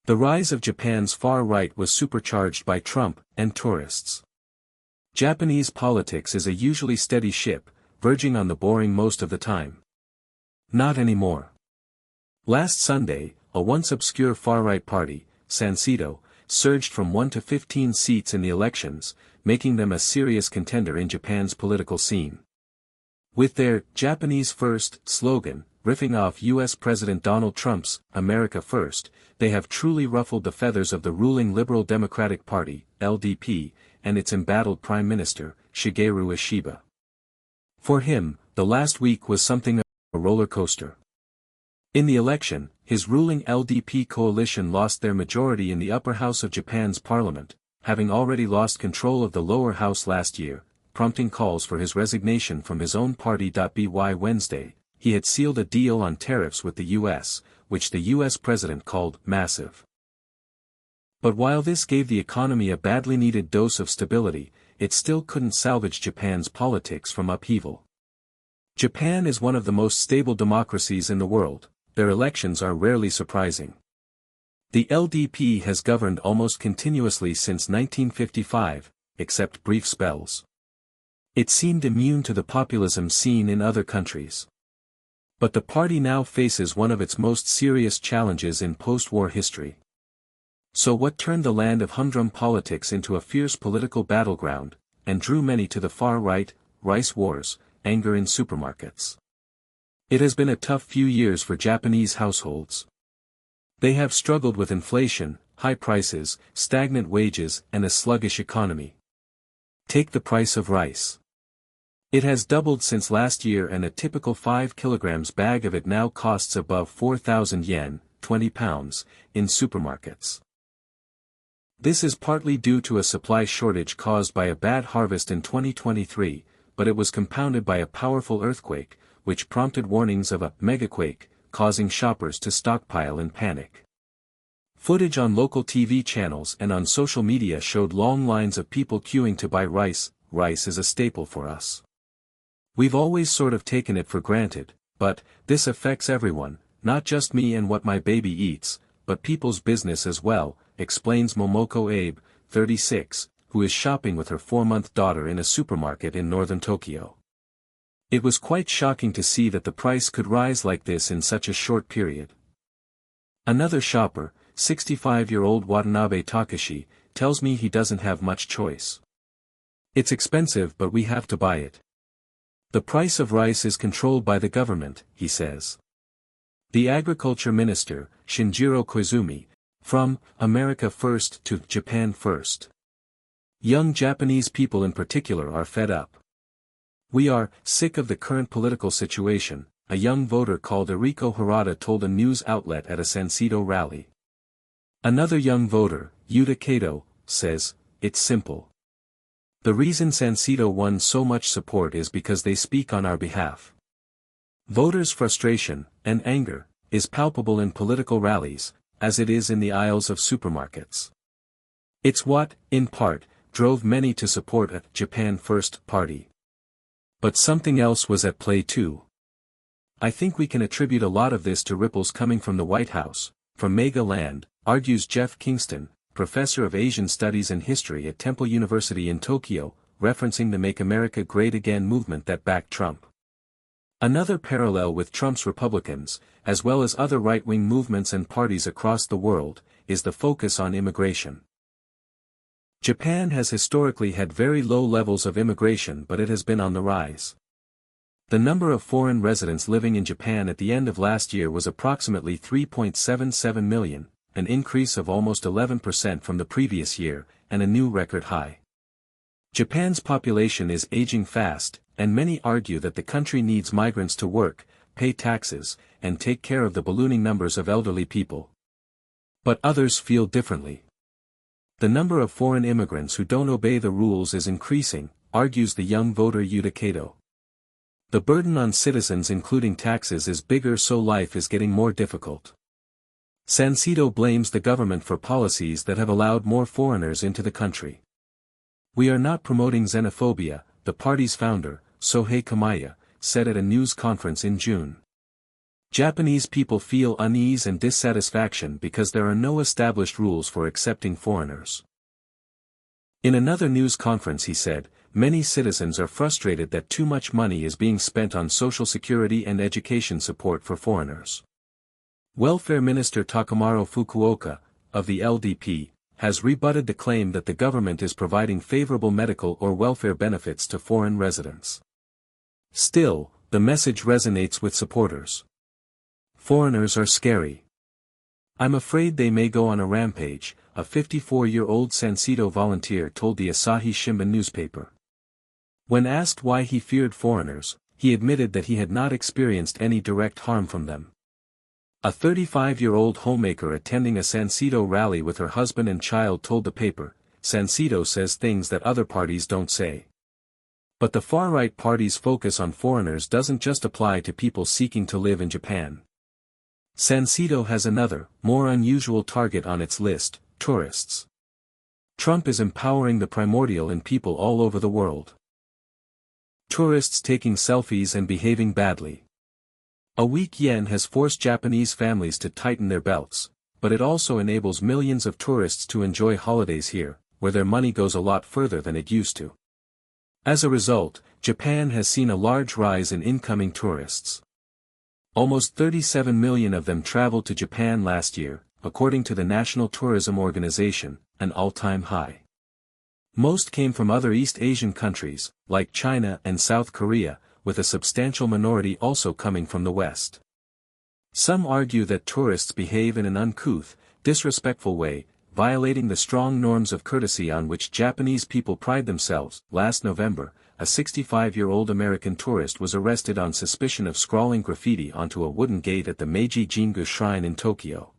The rise of Japan's far right was supercharged by Trump and tourists. Japanese politics is a usually steady ship, verging on the boring most of the time. Not anymore. Last Sunday, a once obscure far-right party, Sansito, surged from 1 to 15 seats in the elections, making them a serious contender in Japan's political scene. With their "Japanese First" slogan, riffing off U.S. President Donald Trump's "America First," they have truly ruffled the feathers of the ruling Liberal Democratic Party, LDP, and its embattled Prime Minister, Shigeru Ishiba. For him, the last week was something of a roller coaster. In the election, his ruling LDP coalition lost their majority in the upper house of Japan's parliament, having already lost control of the lower house last year, prompting calls for his resignation from his own party. By Wednesday, he had sealed a deal on tariffs with the U.S., which the U.S. president called massive. But while this gave the economy a badly needed dose of stability, it still couldn't salvage Japan's politics from upheaval. Japan is one of the most stable democracies in the world. Their elections are rarely surprising. The LDP has governed almost continuously since 1955, except brief spells. It seemed immune to the populism seen in other countries. But the party now faces one of its most serious challenges in post-war history. So what turned the land of humdrum politics into a fierce political battleground, and drew many to the far right? Rice wars, anger in supermarkets. It has been a tough few years for Japanese households. They have struggled with inflation, high prices, stagnant wages, and a sluggish economy. Take the price of rice. It has doubled since last year, and a typical 5 kilograms bag of it now costs above 4,000 yen, £20, in supermarkets. This is partly due to a supply shortage caused by a bad harvest in 2023, but it was compounded by a powerful earthquake, which prompted warnings of a megaquake, causing shoppers to stockpile in panic. Footage on local TV channels and on social media showed long lines of people queuing to buy rice. Rice is a staple for us. We've always sort of taken it for granted, but this affects everyone, not just me and what my baby eats, but people's business as well, explains Momoko Abe, 36, who is shopping with her 4-month daughter in a supermarket in northern Tokyo. It was quite shocking to see that the price could rise like this in such a short period. Another shopper, 65-year-old Watanabe Takashi, tells me he doesn't have much choice. It's expensive, but we have to buy it. The price of rice is controlled by the government, he says. The agriculture minister, Shinjiro Koizumi, from America First to Japan First. Young Japanese people in particular are fed up. We are sick of the current political situation, a young voter called Eriko Harada told a news outlet at a Sansito rally. Another young voter, Yuta Kato, says, "It's simple. The reason Sansito won so much support is because they speak on our behalf." Voters' frustration, and anger, is palpable in political rallies, as it is in the aisles of supermarkets. It's what, in part, drove many to support a Japan First party. But something else was at play too. I think we can attribute a lot of this to ripples coming from the White House, from MAGA land, argues Jeff Kingston, professor of Asian Studies and History at Temple University in Tokyo, referencing the Make America Great Again movement that backed Trump. Another parallel with Trump's Republicans, as well as other right-wing movements and parties across the world, is the focus on immigration. Japan has historically had very low levels of immigration, but it has been on the rise. The number of foreign residents living in Japan at the end of last year was approximately 3.77 million, an increase of almost 11% from the previous year, and a new record high. Japan's population is aging fast, and many argue that the country needs migrants to work, pay taxes, and take care of the ballooning numbers of elderly people. But others feel differently. The number of foreign immigrants who don't obey the rules is increasing, argues the young voter Yuta Kato. The burden on citizens including taxes is bigger, so life is getting more difficult. Sansito blames the government for policies that have allowed more foreigners into the country. "We are not promoting xenophobia," the party's founder, Sohei Kamaya, said at a news conference in June. Japanese people feel unease and dissatisfaction because there are no established rules for accepting foreigners. In another news conference he said, many citizens are frustrated that too much money is being spent on social security and education support for foreigners. Welfare Minister Takamaro Fukuoka, of the LDP, has rebutted the claim that the government is providing favorable medical or welfare benefits to foreign residents. Still, the message resonates with supporters. Foreigners are scary. I'm afraid they may go on a rampage, a 54-year-old Sansito volunteer told the Asahi Shimbun newspaper. When asked why he feared foreigners, he admitted that he had not experienced any direct harm from them. A 35-year-old homemaker attending a Sansito rally with her husband and child told the paper, Sansito says things that other parties don't say. But the far-right party's focus on foreigners doesn't just apply to people seeking to live in Japan. Sansito has another, more unusual target on its list, tourists. Trump is empowering the primordial in people all over the world. Tourists taking selfies and behaving badly. A weak yen has forced Japanese families to tighten their belts, but it also enables millions of tourists to enjoy holidays here, where their money goes a lot further than it used to. As a result, Japan has seen a large rise in incoming tourists. Almost 37 million of them traveled to Japan last year, according to the National Tourism Organization, an all-time high. Most came from other East Asian countries, like China and South Korea, with a substantial minority also coming from the West. Some argue that tourists behave in an uncouth, disrespectful way, violating the strong norms of courtesy on which Japanese people pride themselves. Last November, a 65-year-old American tourist was arrested on suspicion of scrawling graffiti onto a wooden gate at the Meiji Jingu Shrine in Tokyo.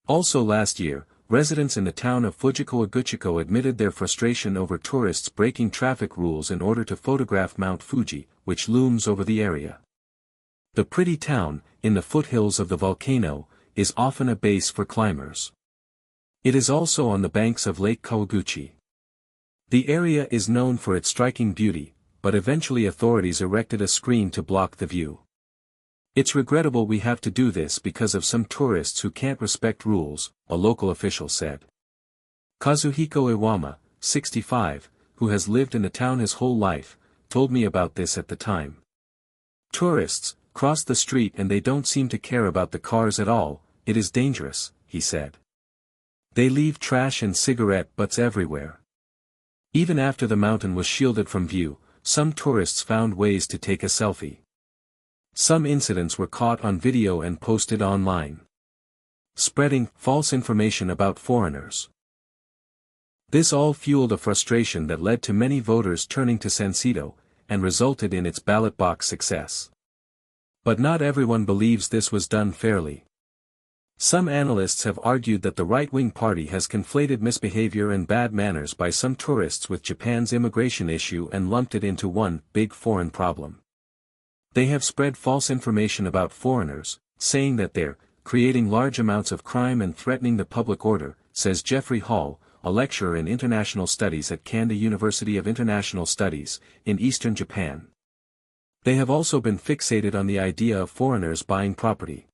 Also last year, residents in the town of Fujiko-Aguchiko admitted their frustration over tourists breaking traffic rules in order to photograph Mount Fuji, which looms over the area. The pretty town, in the foothills of the volcano, is often a base for climbers. It is also on the banks of Lake Kawaguchi. The area is known for its striking beauty, but eventually authorities erected a screen to block the view. It's regrettable we have to do this because of some tourists who can't respect rules, a local official said. Kazuhiko Iwama, 65, who has lived in the town his whole life, told me about this at the time. Tourists cross the street and they don't seem to care about the cars at all. It is dangerous, he said. They leave trash and cigarette butts everywhere. Even after the mountain was shielded from view, some tourists found ways to take a selfie. Some incidents were caught on video and posted online. Spreading false information about foreigners. This all fueled a frustration that led to many voters turning to Sansito, and resulted in its ballot box success. But not everyone believes this was done fairly. Some analysts have argued that the right-wing party has conflated misbehavior and bad manners by some tourists with Japan's immigration issue and lumped it into one big foreign problem. They have spread false information about foreigners, saying that they're creating large amounts of crime and threatening the public order, says Jeffrey Hall, a lecturer in international studies at Kanda University of International Studies, in eastern Japan. They have also been fixated on the idea of foreigners buying property.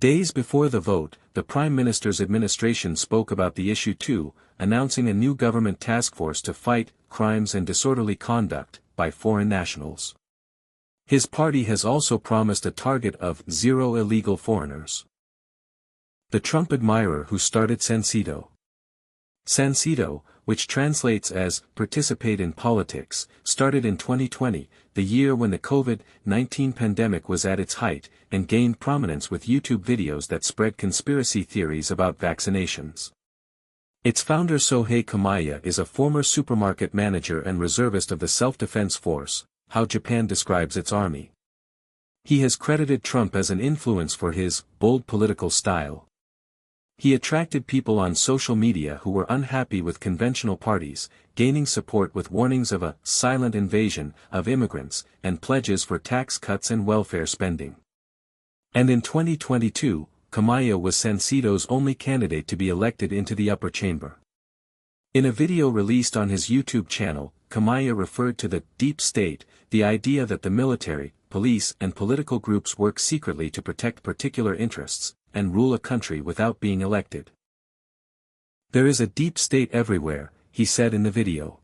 Days before the vote, the Prime Minister's administration spoke about the issue too, announcing a new government task force to fight crimes and disorderly conduct by foreign nationals. His party has also promised a target of 0 illegal foreigners. The Trump admirer who started Sansito. Sansito, which translates as participate in politics, started in 2020, the year when the COVID-19 pandemic was at its height, and gained prominence with YouTube videos that spread conspiracy theories about vaccinations. Its founder Sohei Kamaya is a former supermarket manager and reservist of the Self-Defense Force, how Japan describes its army. He has credited Trump as an influence for his bold political style. He attracted people on social media who were unhappy with conventional parties, gaining support with warnings of a silent invasion of immigrants and pledges for tax cuts and welfare spending. And in 2022, Kamaya was Sansito's only candidate to be elected into the upper chamber. In a video released on his YouTube channel, Kamaya referred to the deep state, the idea that the military police and political groups work secretly to protect particular interests, and rule a country without being elected. There is a deep state everywhere, he said in the video.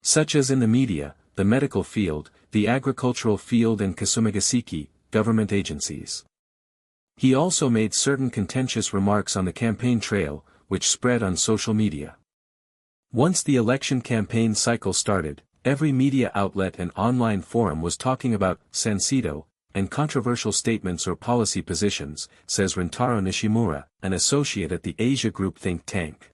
Such as in the media, the medical field, the agricultural field and Kasumigaseki, government agencies. He also made certain contentious remarks on the campaign trail, which spread on social media. Once the election campaign cycle started, every media outlet and online forum was talking about Sansedo and controversial statements or policy positions, says Rintaro Nishimura, an associate at the Asia Group think tank.